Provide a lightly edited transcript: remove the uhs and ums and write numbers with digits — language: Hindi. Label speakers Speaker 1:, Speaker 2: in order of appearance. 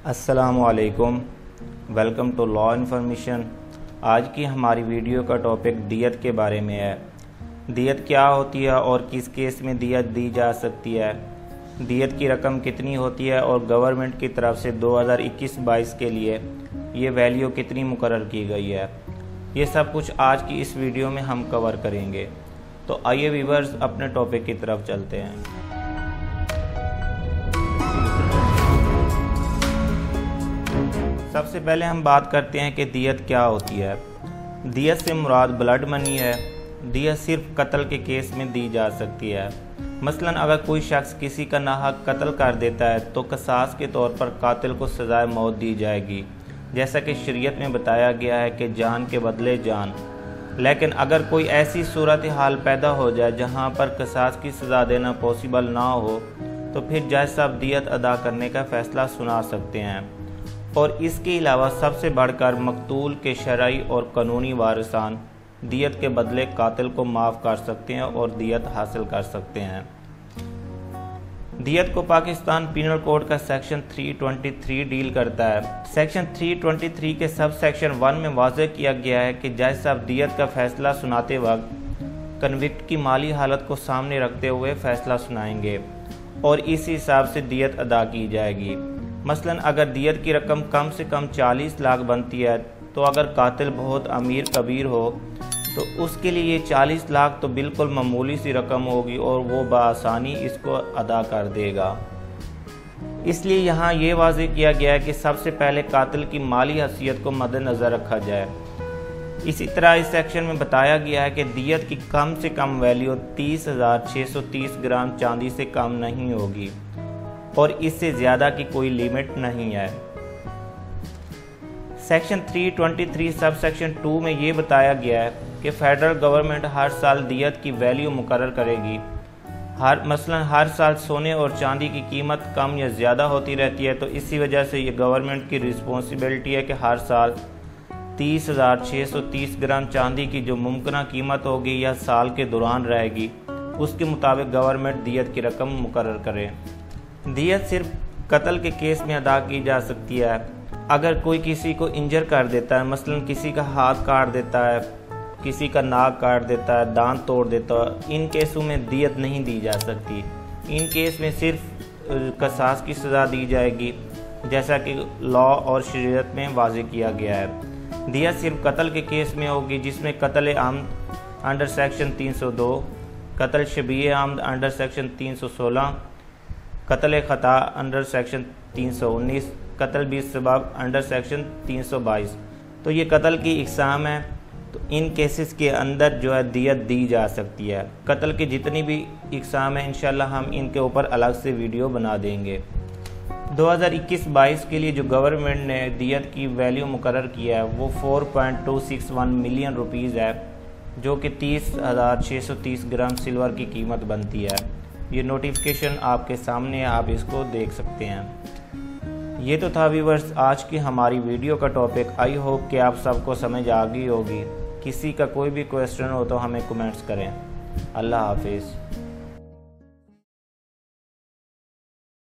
Speaker 1: अस्सलामुअलैकुम, वेलकम टू लॉ इन्फॉर्मेशन। आज की हमारी वीडियो का टॉपिक दियत के बारे में है। दियत क्या होती है और किस केस में दियत दी जा सकती है, दियत की रकम कितनी होती है और गवर्नमेंट की तरफ से 2021-22 के लिए ये वैल्यू कितनी मुकर्रर की गई है, ये सब कुछ आज की इस वीडियो में हम कवर करेंगे। तो आइए व्यूअर्स अपने टॉपिक की तरफ चलते हैं। सबसे पहले हम बात करते हैं कि दियत क्या होती है। दियत से मुराद ब्लड मनी है। दियत सिर्फ कत्ल के केस में दी जा सकती है। मसलन अगर कोई शख्स किसी का नाहक कत्ल कर देता है तो कसास के तौर पर कातिल को सजाए मौत दी जाएगी, जैसा कि शरीयत में बताया गया है कि जान के बदले जान। लेकिन अगर कोई ऐसी सूरत हाल पैदा हो जाए जहां पर कसास की सज़ा देना पॉसिबल ना हो तो फिर जज साहब दियत अदा करने का फ़ैसला सुना सकते हैं। और इसके अलावा सबसे बढ़कर मकतूल के शरई और कानूनी वारिसान दियत के बदले कातिल को माफ़ कर सकते हैं और दियत हासिल कर सकते हैं। दियत को पाकिस्तान पीनल कोड का सेक्शन 323 डील करता है। सेक्शन 323 के सब सेक्शन 1 में वाज़ेह किया गया है कि जज साहब दियत का फैसला सुनाते वक्त कन्विक्ट की माली हालत को सामने रखते हुए फैसला सुनाएंगे और इस हिसाब से दियत अदा की जाएगी। मसलन अगर दियत की रकम कम से कम 40 लाख बनती है तो अगर कातिल बहुत अमीर कबीर हो तो उसके लिए 40 लाख तो बिल्कुल मामूली सी रकम होगी और वो बआसानी इसको अदा कर देगा। इसलिए यहाँ ये वाज़ेह किया गया है कि सबसे पहले कातिल की माली हैसियत को मद्देनज़र रखा जाए। इसी तरह इस सेक्शन में बताया गया है कि दियत की कम से कम वैल्यू 30,630 ग्राम चांदी से कम नहीं होगी और इससे ज़्यादा की कोई लिमिट नहीं है। सेक्शन 323 सब सेक्शन 2 में ये बताया गया है कि फेडरल गवर्नमेंट हर साल दियत की वैल्यू मुकर्रर करेगी। मसलन हर साल सोने और चांदी की कीमत कम या ज़्यादा होती रहती है, तो इसी वजह से ये गवर्नमेंट की रिस्पॉन्सिबिलिटी है कि हर साल 30,630 ग्राम चांदी की जो मुमकिन कीमत होगी या साल के दौरान रहेगी उसके मुताबिक गवर्नमेंट दियत की रकम मुकर्रर करे। दियत सिर्फ कत्ल के केस में अदा की जा सकती है। अगर कोई किसी को इंजर कर देता है, मसलन किसी का हाथ काट देता है, किसी का नाक काट देता है, दांत तोड़ देता है, इन केसों में दियत नहीं दी जा सकती। इन केस में सिर्फ कसास की सज़ा दी जाएगी, जैसा कि लॉ और शरीयत में वाज़ेह किया गया है। दियत सिर्फ कत्ल के केस में होगी जिसमें कत्ल आमद अंडर सेक्शन 302, कत्ल शबीह आमद अंडर सेक्शन 316, कत्ल खता अंडर सेक्शन 319, कत्ल बिसबब अंडर सेक्शन 322। तो ये कत्ल की इकसाम है, तो इन केसेस के अंदर जो है दियत दी जा सकती है। कत्ल की जितनी भी इकसाम है इंशाल्लाह हम इनके ऊपर अलग से वीडियो बना देंगे। 2021-22 के लिए जो गवर्नमेंट ने दियत की वैल्यू मुकर्रर किया है वो 4.261 मिलियन रुपीज़ है, जो कि 30,630 ग्राम सिल्वर की कीमत बनती है। ये नोटिफिकेशन आपके सामने है, आप इसको देख सकते हैं। ये तो था व्यूअर्स आज की हमारी वीडियो का टॉपिक। आई होप कि आप सबको समझ आ गई होगी। किसी का कोई भी क्वेश्चन हो तो हमें कमेंट्स करें। अल्लाह हाफिज़।